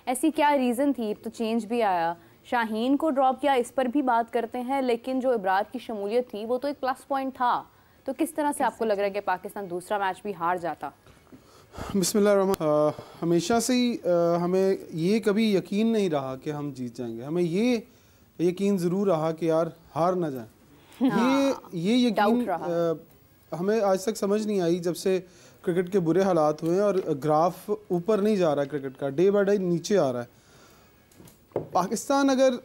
ऐसी क्या रीज़न थी? तो चेंज भी आया, शाहीन को ड्रॉप किया, इस पर भी बात करते हैं, लेकिन जो इब्रार की शमूलियत थी वो तो एक प्लस पॉइंट था। तो किस तरह से आपको लग रहा है कि पाकिस्तान दूसरा मैच भी हार जाता? बिस्मिल्लाह, हमेशा से ही हमें ये कभी यकीन नहीं रहा कि हम जीत जाएंगे। हमें ये यकीन ज़रूर रहा कि यार हार ना जाए। ये यकीन हमें आज तक समझ नहीं आई जब से क्रिकेट के बुरे हालात हुए हैं और ग्राफ ऊपर नहीं जा रहा है, क्रिकेट का डे बाय डे नीचे आ रहा है। पाकिस्तान अगर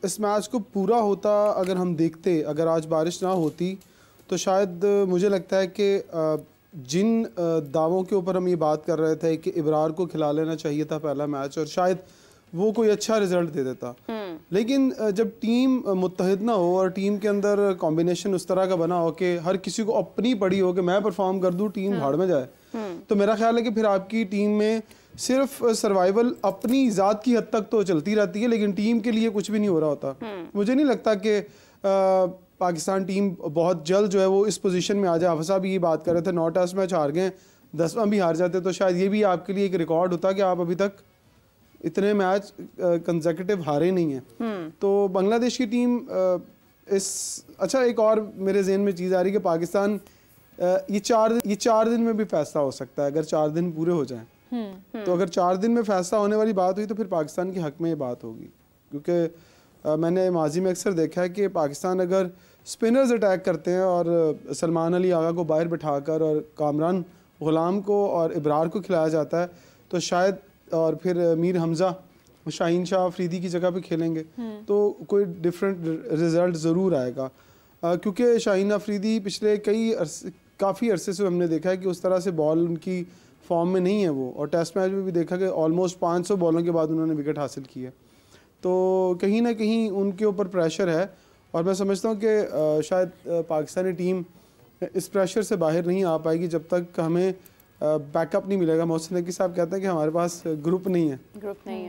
इस मैच को पूरा होता, अगर हम देखते, अगर आज बारिश ना होती तो शायद मुझे लगता है कि जिन दावों के ऊपर हम ये बात कर रहे थे कि इब्रार को खिला लेना चाहिए था पहला मैच और शायद वो कोई अच्छा रिजल्ट दे देता, लेकिन जब टीम मुत्तहिद ना हो और टीम के अंदर कॉम्बिनेशन उस तरह का बना हो कि हर किसी को अपनी पड़ी हो कि मैं परफॉर्म कर दूं, टीम भाड़ में जाए, तो मेरा ख्याल है कि फिर आपकी टीम में सिर्फ सर्वाइवल अपनी ज़ात की हद तक तो चलती रहती है, लेकिन टीम के लिए कुछ भी नहीं हो रहा होता। मुझे नहीं लगता कि पाकिस्तान टीम बहुत जल्द जो है वो इस पोजीशन में आ जाए। हाफिज़ साहब ये बात कर रहे थे 9 टेस्ट मैच हार गए, 10वां भी हार जाते तो शायद ये भी आपके लिए एक रिकॉर्ड होता कि आप अभी तक इतने मैच कंसेक्यूटिव हारे नहीं हैं। तो बांग्लादेश की टीम अच्छा, एक और मेरे जहन में चीज़ आ रही है कि पाकिस्तान ये चार दिन में भी फैसला हो सकता है अगर 4 दिन पूरे हो जाएं। तो अगर 4 दिन में फैसला होने वाली बात हुई तो फिर पाकिस्तान के हक में ये बात होगी, क्योंकि मैंने माजी में अक्सर देखा है कि पाकिस्तान अगर स्पिनर्स अटैक करते हैं और सलमान अली आगा को बाहर बिठाकर और कामरान गुलाम को और इब्रार को खिलाया जाता है तो शायद, और फिर मीर हमज़ा शाहीन शाह अफरीदी की जगह पे खेलेंगे तो कोई डिफरेंट रिज़ल्ट ज़रूर आएगा, क्योंकि शाहीन अफरीदी पिछले काफ़ी अरसे से हमने देखा है कि उस तरह से बॉल उनकी फॉर्म में नहीं है वो, और टेस्ट मैच में भी देखा कि ऑलमोस्ट 500 बॉलों के बाद उन्होंने विकेट हासिल की है। तो कहीं ना कहीं उनके ऊपर प्रेशर है और मैं समझता हूँ कि शायद पाकिस्तानी टीम इस प्रेशर से बाहर नहीं आ पाएगी जब तक हमें बैकअप नहीं मिलेगा। मोहसिन नकी साहब कहते हैं कि हमारे पास ग्रुप नहीं है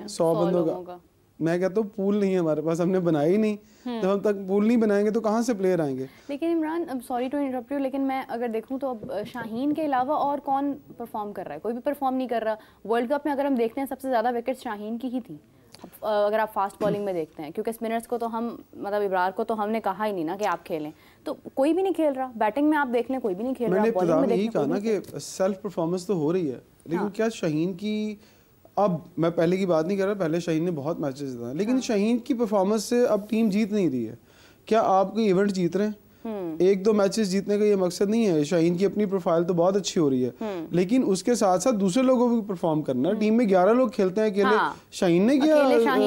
100 बंदों का। मैं कहता हूँ पूल नहीं है हमारे पास, हमने बनाया ही नहीं। जब हम तक पूल नहीं बनाएंगे तो कहाँ से प्लेयर आएंगे। लेकिन इमरान, अब सॉरी टू इंटरप्ट यू, लेकिन मैं अगर देखूँ तो अब शाहीन के अलावा और कौन परफॉर्म कर रहा है? कोई भी परफॉर्म नहीं कर रहा। वर्ल्ड कप में अगर हम देखते हैं सबसे ज़्यादा विकेट शाहीन की ही थी। अगर आप फास्ट बॉलिंग में देखते हैं, क्योंकि स्पिनर्स को तो हम, मतलब इब्रार को तो हमने कहा ही नहीं ना कि आप खेलें, तो कोई भी नहीं खेल रहा। बैटिंग में आप देख लें कोई भी नहीं खेल रहा। बॉलिंग में यही कहा ना कि सेल्फ परफॉर्मेंस तो हो रही है, लेकिन क्या शाहीन की, अब मैं पहले की बात नहीं कर रहा, पहले शाहीन ने बहुत मैचेस जीता, लेकिन शाहीन की परफॉर्मेंस से अब टीम जीत नहीं रही है। क्या आप कोई इवेंट जीत रहे हैं? 1-2 मैचेस जीतने का ये मकसद नहीं है। शाहीन की अपनी प्रोफाइल तो बहुत अच्छी हो रही है, लेकिन उसके साथ साथ दूसरे लोगों को भी परफॉर्म करना। टीम में 11 लोग खेलते हैं अकेले। शाहीन ने क्या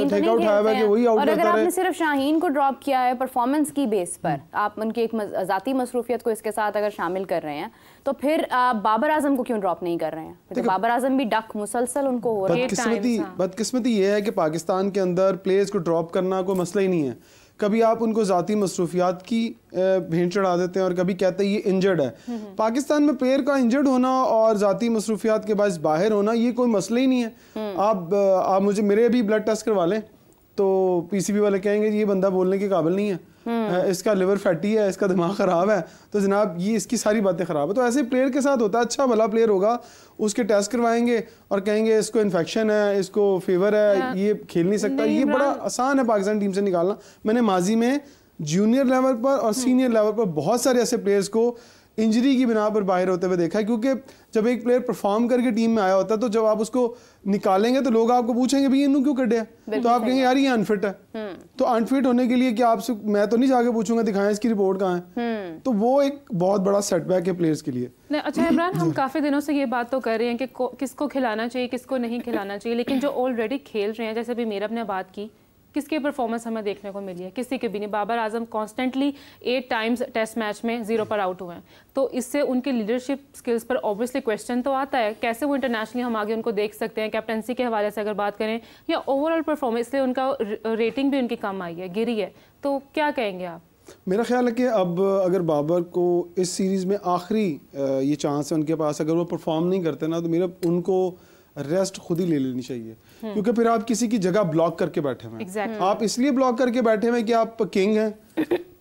ठेका उठाया हुआ है कि वही आउट और करता अगर रहे। आपने सिर्फ शाहीन को ड्रॉप किया है परफॉर्मेंस की बेस पर, आप उनकी एक जाती मसरूफियत को इसके साथ अगर शामिल कर रहे हैं, तो फिर आप बाबर आजम को क्यों ड्रॉप नहीं कर रहे हैं? तो बाबर आजम भी डक मुसलसल उनको हो रहा है। बदकिस्मती ये है कि पाकिस्तान के अंदर प्लेयर्स को ड्रॉप करना कोई मसला ही नहीं है। कभी आप उनको ज़ाती मसरूफियात की भेंट चढ़ा देते हैं और कभी कहते हैं ये इंजर्ड है। पाकिस्तान में प्लेयर का इंजर्ड होना और ज़ाती मसरूफियात के बाद बाहर होना ये कोई मसला ही नहीं है। आप मुझे मेरे भी ब्लड टेस्ट करवा लें तो पीसीबी वाले कहेंगे ये बंदा बोलने के काबिल नहीं है, इसका लिवर फैटी है, इसका दिमाग ख़राब है, तो जनाब ये इसकी सारी बातें ख़राब है। तो ऐसे प्लेयर के साथ होता है। अच्छा भला प्लेयर होगा, उसके टेस्ट करवाएंगे और कहेंगे इसको इन्फेक्शन है, इसको फीवर है, ये खेल नहीं सकता। ये बड़ा आसान है पाकिस्तान टीम से निकालना। मैंने माजी में जूनियर लेवल पर और सीनियर लेवल पर बहुत सारे ऐसे प्लेयर्स को इंजरी की बिना पर बाहर होते हुए देखा है, क्योंकि जब एक प्लेयर परफॉर्म करके टीम में आया होता है तो जब आप उसको निकालेंगे तो लोग आपको पूछेंगे भाई इन्हों क्यों कटे है, तो आप कहेंगे यार ये अनफिट है। तो अनफिट होने के लिए क्या आपसे, मैं तो नहीं जाके पूछूंगा दिखाएं इसकी रिपोर्ट कहाँ है। तो वो एक बहुत बड़ा सेटबैक है प्लेयर्स के लिए। अच्छा इमरान, हम काफी दिनों से ये बात तो कर रहे हैं कि किसको खिलाना चाहिए किसको नहीं खिलाना चाहिए, लेकिन जो ऑलरेडी खेल रहे हैं, जैसे अभी मेरब ने बात की, किसकी परफॉर्मेंस हमें देखने को मिली है? किसी के भी नहीं। Babar Azam constantly 8 times test match में 0 पर आउट हुए हैं, तो इससे उनकी लीडरशिप स्किल्स पर ऑब्वियसली क्वेश्चन तो आता है। कैसे वो इंटरनेशनली हम आगे उनको देख सकते हैं? कैप्टनसी के हवाले से अगर बात करें या ओवरऑल परफॉर्मेंस, इसलिए उनका रेटिंग भी उनकी कम आई है, गिरी है, तो क्या कहेंगे आप? मेरा ख्याल है कि अब अगर बाबर को इस सीरीज़ में आखिरी ये चांस है उनके पास, अगर वो परफॉर्म नहीं करते ना तो मेरा उनको रेस्ट खुद ही ले लेनी चाहिए, क्योंकि फिर आप किसी की जगह ब्लॉक करके बैठे हुए हैं। आप इसलिए ब्लॉक करके बैठे हुए हैं कि आप किंग हैं,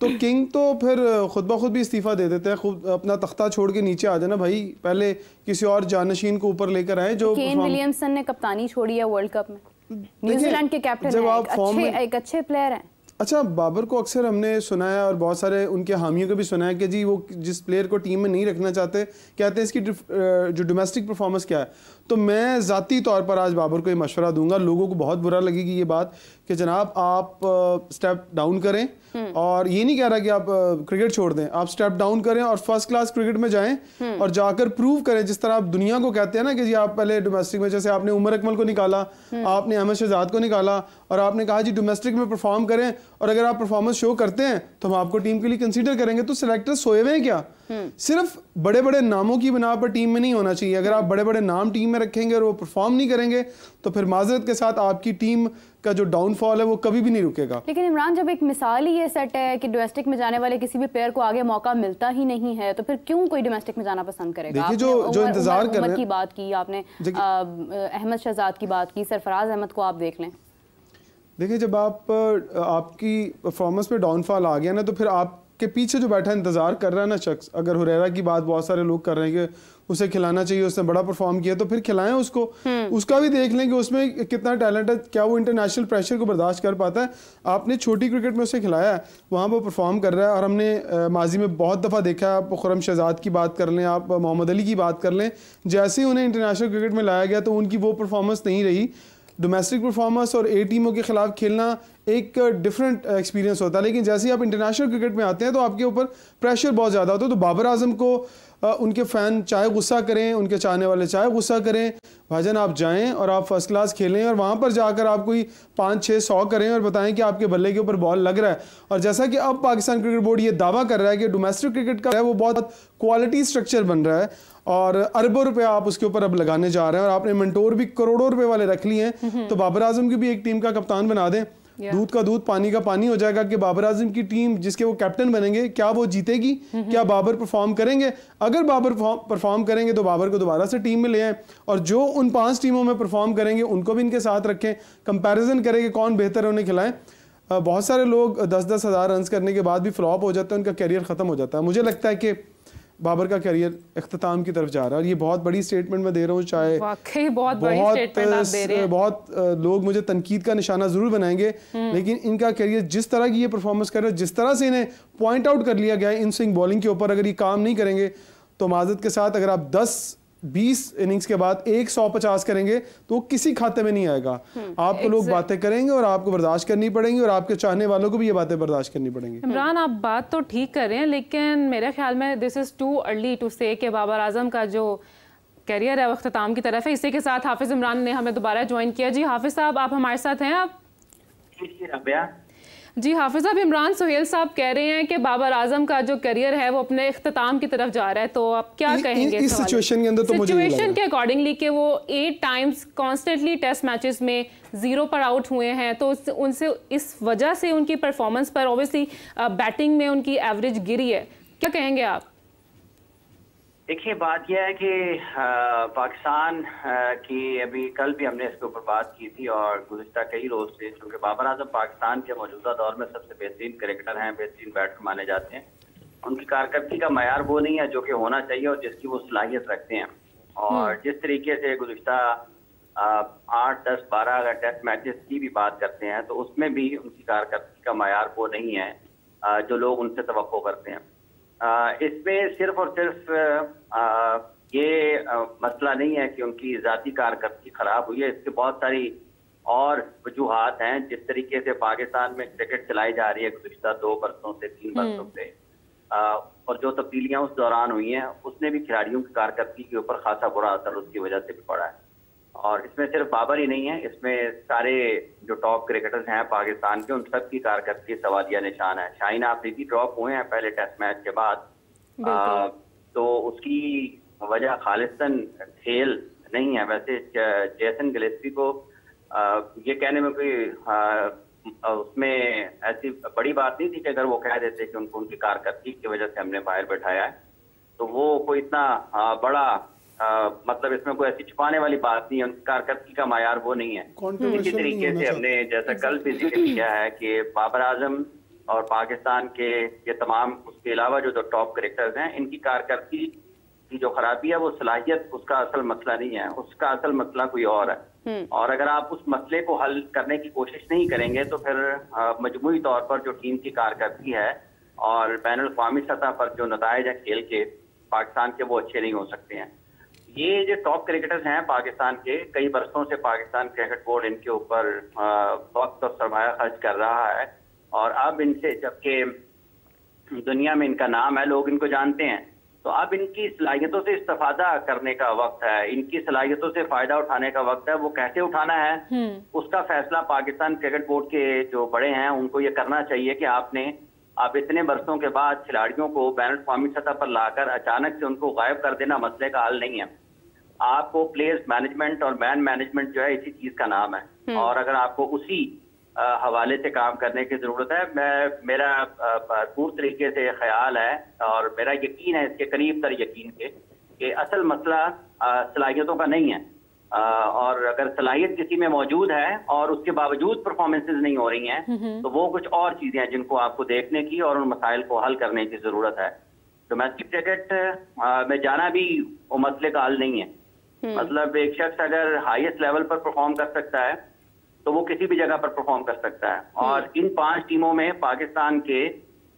तो किंग तो फिर खुद ब खुद भी इस्तीफा दे देते हैं। खुद अपना तख्ता छोड़ के नीचे आ जाना भाई, पहले किसी और जानशीन को ऊपर लेकर आए। जो केन विलियमसन ने कप्तानी छोड़ी है वर्ल्ड कप में, न्यूजीलैंड के कैप्टन जब हैं, आप फॉर्म में एक अच्छे प्लेयर हैं। अच्छा, बाबर को अक्सर हमने सुना है और बहुत सारे उनके हामियों को भी सुना है कि जी वो जिस प्लेयर को टीम में नहीं रखना चाहते, कहते हैं इसकी जो डोमेस्टिक परफॉर्मेंस क्या है। तो मैं ज़ाती तौर पर आज बाबर को ये मशवरा दूंगा, लोगों को बहुत बुरा लगेगी ये बात कि जनाब आप स्टेप डाउन करें, और ये नहीं कह रहा कि आप क्रिकेट छोड़ दें, आप स्टेप डाउन करें और फर्स्ट क्लास क्रिकेट में जाएं और जाकर प्रूव करें, जिस तरह आप दुनिया को कहते हैं ना कि जी आप पहले डोमेस्टिक में, जैसे आपने उमर अकमल को निकाला, आपने अहमद शहजाद को निकाला और आपने कहा जी डोमेस्टिक में परफॉर्म करें और अगर आप परफॉर्मेंस शो करते हैं तो हम आपको टीम के लिए कंसीडर करेंगे। तो सिलेक्टर सोए हुए हैं क्या? सिर्फ बड़े बड़े नामों की बिना पर टीम में नहीं होना चाहिए। अगर आप बड़े बड़े नाम टीम में रखेंगे और वो परफॉर्म नहीं करेंगे तो फिर माजरत के साथ आपकी टीम का जो डाउनफॉल है वो कभी भी नहीं रुकेगा। लेकिन इमरान, जब एक मिसाल ही ये सेट है कि डोमेस्टिक में जाने वाले किसी भी प्लेयर को आगे मौका मिलता ही नहीं है, तो फिर क्यों कोई डोमेस्टिक में जाना पसंद करेगा? देखिए जो इंतजार कर रहे हैं, की बात की आपने, अहमद शहजाद की बात की, सरफराज अहमद को आप देख लें। देखिए जब आपकी परफॉर्मेंस में डाउनफॉल आ गया ना, तो फिर आपके पीछे जो बैठा इंतजार कर रहा है ना शख्स, अगर हुरैरा की बात बहुत सारे लोग कर रहे हैं कि उसे खिलाना चाहिए, उसने बड़ा परफॉर्म किया, तो फिर खिलाएं उसको, उसका भी देख लें कि उसमें कितना टैलेंट है, क्या वो इंटरनेशनल प्रेशर को बर्दाश्त कर पाता है। आपने छोटी क्रिकेट में उसे खिलाया है, वहाँ वो परफॉर्म कर रहा है, और हमने माजी में बहुत दफ़ा देखा है। आप खुर्रम शहजाद की बात कर लें, आप मोहम्मद अली की बात कर लें, जैसे ही उन्हें इंटरनेशनल क्रिकेट में लाया गया तो उनकी वो परफॉर्मेंस नहीं रही। डोमेस्टिक परफॉर्मेंस और ए टीमों के खिलाफ खेलना एक डिफरेंट एक्सपीरियंस होता है, लेकिन जैसे ही आप इंटरनेशनल क्रिकेट में आते हैं तो आपके ऊपर प्रेशर बहुत ज़्यादा होता है। तो बाबर आजम को उनके फ़ैन चाहे गुस्सा करें, उनके चाहने वाले चाहे गुस्सा करें, भाईजान आप जाएं और आप फर्स्ट क्लास खेलें और वहाँ पर जाकर आप कोई 5-6-100 करें और बताएं कि आपके बल्ले के ऊपर बॉल लग रहा है। और जैसा कि अब पाकिस्तान क्रिकेट बोर्ड ये दावा कर रहा है कि डोमेस्टिक क्रिकेट का है वो बहुत क्वालिटी स्ट्रक्चर बन रहा है और अरबों रुपए आप उसके ऊपर अब लगाने जा रहे हैं, और आपने मेंटोर भी करोड़ों रुपए वाले रख लिए हैं। तो बाबर आजम की भी एक टीम का कप्तान बना दें, दूध का दूध पानी का पानी हो जाएगा कि बाबर आजम की टीम जिसके वो कैप्टन बनेंगे, क्या वो जीतेगी? क्या बाबर परफॉर्म करेंगे? अगर बाबर परफॉर्म करेंगे तो बाबर को दोबारा से टीम में ले आए, और जो उन 5 टीमों में परफॉर्म करेंगे उनको भी इनके साथ रखें, कंपैरिजन करें कि कौन बेहतर है, उन्हें खिलाएं। बहुत सारे लोग 10-10 हज़ार रन करने के बाद भी फ्लॉप हो जाते हैं, उनका करियर ख़त्म हो जाता है। मुझे लगता है कि बाबर का करियर इख्तिताम की तरफ जा रहा है, और ये बहुत बड़ी स्टेटमेंट मैं दे रहा हूँ। चाहे वाकई बहुत बड़ी स्टेटमेंट आप दे रहे हैं। बहुत लोग मुझे तनकीद का निशाना जरूर बनाएंगे, लेकिन इनका करियर जिस तरह की ये परफॉर्मेंस कर रहे हैं, जिस तरह से इन्हें पॉइंट आउट कर लिया गया है इन स्विंग बॉलिंग के ऊपर, अगर ये काम नहीं करेंगे तो माजरत के साथ अगर आप 10-20 इनिंग्स के बाद 150 करेंगे तो किसी खाते में नहीं आएगा। आपको लोग बातें करेंगे और आपको बर्दाश्त करनी पड़ेंगी, और आपके चाहने वालों को भी ये बातें बर्दाश्त करनी पड़ेंगी। इमरान, आप बात तो ठीक कर रहे हैं, लेकिन मेरे ख्याल में this is too early to say कि बाबर आजम का जो करियर है वो अख्ताम की तरफ है। इसी के साथ हाफिज़ इमरान ने हमें दोबारा ज्वाइन किया। जी हाफिज़ साहब, आप हमारे साथ हैं? आप जी हाफिज़ साहब, इमरान सुहेल साहब कह रहे हैं कि बाबर आजम का जो करियर है वो अपने इख्तिताम की तरफ जा रहा है, तो आप क्या कहेंगे इस सिचुएशन के अंदर? तो मुझे सिचुएशन के अकॉर्डिंगली कि वो 8 टाइम्स कॉन्स्टेंटली टेस्ट मैचेस में 0 पर आउट हुए हैं, तो उनसे इस वजह से उनकी परफॉर्मेंस पर ऑब्वियसली बैटिंग में उनकी एवरेज गिरी है, क्या कहेंगे आप? देखिए, बात यह है कि पाकिस्तान की अभी कल भी हमने इसके ऊपर बात की थी, और गुज़िश्ता कई रोज से, क्योंकि बाबर आजम पाकिस्तान के मौजूदा दौर में सबसे बेहतरीन क्रिकेटर हैं, बेहतरीन बैटर माने जाते हैं। उनकी कारकर्दगी का मयार वो नहीं है जो कि होना चाहिए और जिसकी वो सलाहियत रखते हैं। और जिस तरीके से गुज़िश्ता 8, 10, 12 अगर टेस्ट मैचेस की भी बात करते हैं तो उसमें भी उनकी कारकर्दगी का मयार वो नहीं है जो लोग उनसे तवक्को करते हैं। इसमें सिर्फ और सिर्फ ये मसला नहीं है कि उनकी ज़ाती कारकर्दगी खराब हुई है, इसके बहुत सारी और वजूहात हैं। जिस तरीके से पाकिस्तान में क्रिकेट चलाई जा रही है गुज़िश्ता 2 बरसों से 3 बरसों से, और जो तब्दीलियां उस दौरान हुई हैं उसने भी खिलाड़ियों की कारकर्दगी के ऊपर खासा बुरा असर उसकी वजह से भी पड़ा है। और इसमें सिर्फ बाबर ही नहीं है, इसमें सारे जो टॉप क्रिकेटर्स हैं पाकिस्तान के, उन सब की कारकर्दगी सवालिया निशान है। शाहीन आफरीदी ड्रॉप हुए हैं पहले टेस्ट मैच के बाद, तो उसकी वजह खालिस्तन खेल नहीं है। वैसे जेसन गिलेस्पी को ये कहने में कोई उसमें ऐसी बड़ी बात नहीं थी कि अगर वो कह देते कि उनको उनकी कारकर्दगी की वजह से हमने बाहर बैठाया है, तो वो कोई इतना बड़ा मतलब इसमें कोई ऐसी छुपाने वाली बात नहीं है। उनकी कारकर्दगी का मायार वो नहीं है। इसी तरीके से हमने जैसा कल भी जिक्र किया है कि बाबर आजम और पाकिस्तान के ये तमाम, उसके अलावा जो टॉप क्रिकेटर्स हैं, इनकी कारकर्दगी की जो खराबी है वो सलाहियत उसका असल मसला नहीं है, उसका असल मसला कोई और है। और अगर आप उस मसले को हल करने की कोशिश नहीं करेंगे तो फिर मजमूई तौर पर जो टीम की कारकर्दगी है और बैनुल-अक़वामी सतह पर जो नताइज है खेल के पाकिस्तान के, वो अच्छे नहीं हो सकते हैं। ये जो टॉप क्रिकेटर्स हैं पाकिस्तान के, कई बरसों से पाकिस्तान क्रिकेट बोर्ड इनके ऊपर वक्त और सरमाया खर्च कर रहा है और अब इनसे, जबकि दुनिया में इनका नाम है, लोग इनको जानते हैं, तो अब इनकी सलाहियतों से इस्तेफादा करने का वक्त है, इनकी सलाहियतों से फायदा उठाने का वक्त है। वो कैसे उठाना है उसका फैसला पाकिस्तान क्रिकेट बोर्ड के जो बड़े हैं उनको ये करना चाहिए कि आप इतने बरसों के बाद खिलाड़ियों को बैनुल-अक़वामी सतह पर लाकर अचानक से उनको गायब कर देना मसले का हल नहीं है। आपको प्लेयर्स मैनेजमेंट और मैन मैनेजमेंट जो है इसी चीज का नाम है और अगर आपको उसी हवाले से काम करने की जरूरत है। मेरा भरपूर तरीके से ख्याल है और मेरा यकीन है, इसके करीब तर यकीन के, कि असल मसला सलाहियतों का नहीं है और अगर सलाहियत किसी में मौजूद है और उसके बावजूद परफॉर्मेंसेज नहीं हो रही हैं तो वो कुछ और चीजें हैं जिनको आपको देखने की और उन मसाइल को हल करने की जरूरत है। डोमेस्टिक क्रिकेट में जाना भी वो मसले का हल नहीं है। मतलब एक शख्स अगर हाईएस्ट लेवल पर परफॉर्म कर सकता है तो वो किसी भी जगह पर परफॉर्म कर सकता है और इन 5 टीमों में पाकिस्तान के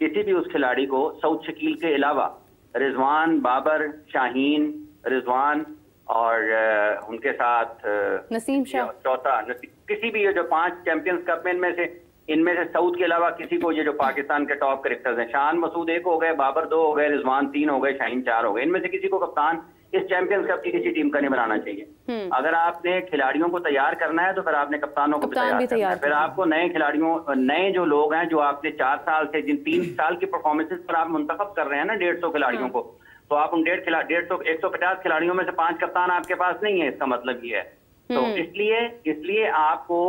किसी भी उस खिलाड़ी को सऊद शकील के अलावा रिजवान, बाबर, शाहीन, रिजवान और उनके साथ नसीम शाह चौथा, किसी भी ये जो 5 चैंपियंस कप में इनमें से सऊद के अलावा किसी को, ये जो पाकिस्तान के टॉप क्रिकेटर्स हैं, शान मसूद 1 हो गए, बाबर 2 हो गए, रिजवान 3 हो गए, शाहीन 4 हो गए, इनमें से किसी को कप्तान इस चैंपियंस कप की किसी टीम का नहीं बनाना चाहिए। अगर आपने खिलाड़ियों को तैयार करना है तो फिर आपने कप्तानों को तैयार करना है। फिर आपको नए खिलाड़ियों, नए जो लोग हैं जो आपने 4 साल से, जिन 3 साल की परफॉर्मेंसेस पर आप मुंतखब कर रहे हैं ना 150 खिलाड़ियों को, तो आप उन 150 खिलाड़ियों में से 5 कप्तान आपके पास नहीं है। इसका मतलब ये है, तो इसलिए आपको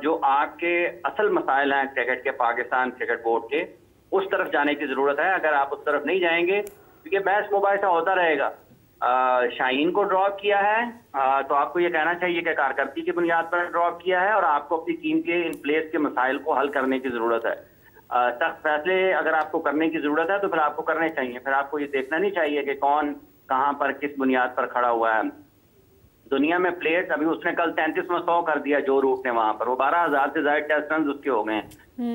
जो आपके असल मसाइल हैं क्रिकेट के, पाकिस्तान क्रिकेट बोर्ड के, उस तरफ जाने की जरूरत है। अगर आप उस तरफ नहीं जाएंगे तो ये बहस मुबाहिसा होता रहेगा। शाहीन को ड्रॉप किया है तो आपको ये कहना चाहिए कि कारकर्दगी की बुनियाद पर ड्रॉप किया है और आपको अपनी टीम के इन प्लेयर्स के मसाइल को हल करने की जरूरत है। सख्त फैसले अगर आपको करने की जरूरत है तो फिर आपको करने चाहिए। फिर आपको ये देखना नहीं चाहिए कि कौन कहाँ पर किस बुनियाद पर खड़ा हुआ है। दुनिया में प्लेयर्स, अभी उसने कल 33 में 100 कर दिया जो रूट ने वहां पर, वो 12,000 से ज्यादा टेस्ट रन उसके हो गए।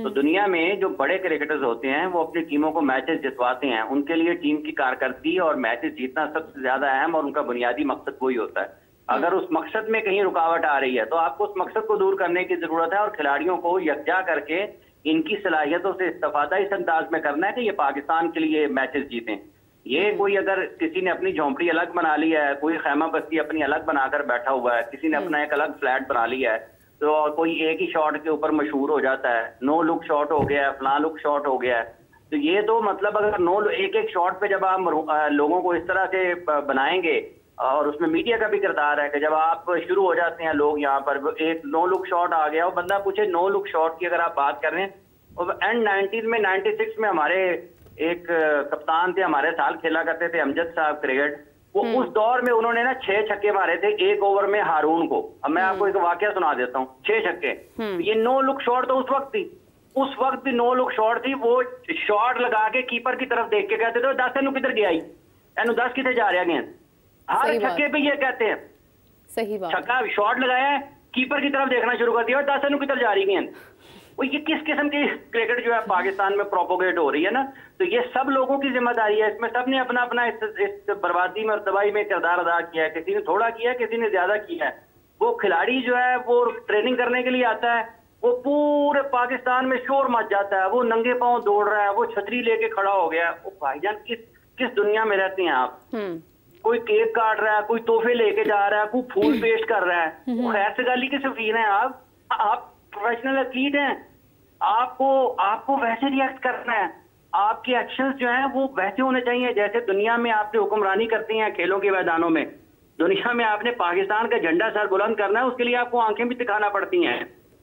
तो दुनिया में जो बड़े क्रिकेटर्स होते हैं वो अपनी टीमों को मैचेस जितवाते हैं, उनके लिए टीम की कारकर्दगी और मैचेस जीतना सबसे ज्यादा अहम और उनका बुनियादी मकसद वही होता है। अगर उस मकसद में कहीं रुकावट आ रही है तो आपको उस मकसद को दूर करने की जरूरत है और खिलाड़ियों को यकजा करके इनकी सलाहियतों से इस्तेफादा इस अंदाज में करना है कि ये पाकिस्तान के लिए मैचेस जीतें। ये कोई अगर किसी ने अपनी झोंपड़ी अलग बना ली है, कोई खैमा बस्ती अपनी अलग बनाकर बैठा हुआ है, किसी ने अपना एक अलग फ्लैट बना लिया है, तो कोई एक ही शॉट के ऊपर मशहूर हो जाता है, नो लुक शॉट हो गया है, फलां लुक शॉट हो गया है, तो ये तो मतलब अगर एक शॉट पे जब आप लोगों को इस तरह से बनाएंगे, और उसमें मीडिया का भी किरदार है कि जब आप शुरू हो जाते हैं लोग यहाँ पर एक नो लुक शॉट आ गया, वो बंदा पूछे नो लुक शॉट की अगर आप बात कर रहे हैं, और एंड 90s में 96 में हमारे एक कप्तान थे, हमारे साल खेला करते थे अमजद साहब क्रिकेट, वो उस दौर में उन्होंने ना 6 छक्के मारे थे 1 ओवर में हारून को। अब मैं आपको एक वाकया सुना देता हूँ, 6 छक्के, ये नो लुक शॉट तो उस वक्त भी नो लुक शॉट थी। वो शॉट लगा के कीपर की तरफ देख के कहते थे 10 तेनू किधर गया, तेनू 10 कितने जा रहा गेंद, हर छक्के पे ये कहते हैं। सही बात, छक्का शॉट लगाया है, कीपर की तरफ देखना शुरू कर दिया, 10 तेनू किधर जा रही गेंद। वो ये किस किस्म की क्रिकेट जो है पाकिस्तान में प्रोपोगेट हो रही है ना, तो ये सब लोगों की जिम्मेदारी है। इसमें सब ने अपना अपना इस बर्बादी में और तबाही में किरदार अदा किया है। किसी ने थोड़ा किया, किसी ने ज्यादा किया है। वो खिलाड़ी जो है वो ट्रेनिंग करने के लिए आता है, वो पूरे पाकिस्तान में शोर मच जाता है, वो नंगे पांव दौड़ रहा है, वो छतरी लेके खड़ा हो गया। वो भाईजान किस दुनिया में रहते हैं आप? कोई केक काट रहा है, कोई तोहफे लेके जा रहा है, कोई फूल पेश कर रहा है, खैर से गाली के शौकीन है आप प्रोफेशनल एथलीट हैं, आपको वैसे रिएक्ट करना है। आपके एक्शंस जो हैं वो वैसे होने चाहिए जैसे दुनिया में आपने हुक्मरानी करती हैं खेलों के मैदानों में। दुनिया में आपने पाकिस्तान का झंडा सर बुलंद करना है, उसके लिए आपको आंखें भी दिखाना पड़ती हैं।